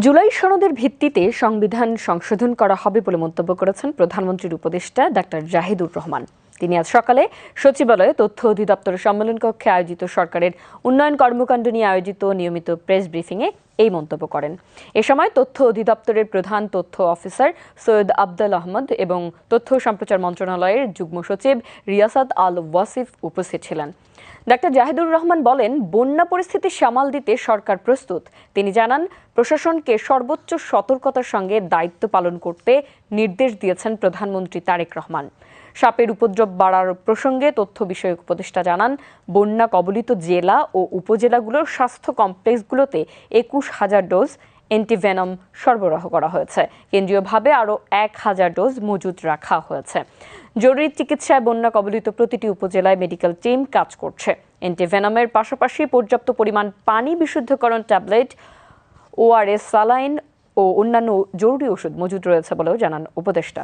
জুলাই সনদের ভিত্তিতে সংবিধান সংশোধন করা হবে বলে মন্তব্য করেছেন প্রধানমন্ত্রীর উপদেষ্টা ডাক্তার জাহিদুর রহমান। তিনি আজ সকালে সচিবালয়ে তথ্য অধিদপ্তরের সম্মেলন কক্ষে আয়োজিত সরকারের উন্নয়ন কর্মকাণ্ড নিয়ে আয়োজিত নিয়মিত প্রেস ব্রিফিংয়ে এই মন্তব্য করেন। এ সময় তথ্য অধিদপ্তরের প্রধান তথ্য অফিসার সৈয়দ আফজাল আহমদ এবং তথ্য সম্প্রচার মন্ত্রণালয়ের যুগ্ম সচিব রিয়াসাত আল ওয়াসিফ উপস্থিত ছিলেন। ডাক্তার জাহিদুর রহমান বলেন, বন্যা পরিস্থিতি সামাল দিতে সরকার প্রস্তুত। তিনি জানান, প্রশাসনকে সর্বোচ্চ সতর্কতার সঙ্গে দায়িত্ব পালন করতে নির্দেশ দিয়েছেন প্রধানমন্ত্রী তারেক রহমান। সাপের উপদ্রব বাড়ার প্রসঙ্গে তথ্য বিষয়ক উপদেষ্টা জানান, বন্যা কবলিত জেলা ও উপজেলাগুলোর স্বাস্থ্য কমপ্লেক্সগুলোতে ২১,০০০ ডোজ অ্যান্টিভেনম সরবরাহ করা হয়েছে। কেন্দ্রীয়ভাবে আরও ১,০০০ ডোজ মজুত রাখা হয়েছে। জরুরি চিকিৎসায় বন্যা কবলিত প্রতিটি উপজেলায় মেডিকেল টিম কাজ করছে। অ্যান্টিভেনমের পাশাপাশি পর্যাপ্ত পরিমাণ পানি বিশুদ্ধকরণ ট্যাবলেট, ওআরএস, স্যালাইন ও অন্যান্য জরুরি ওষুধ মজুদ রয়েছে বলেও জানান উপদেষ্টা।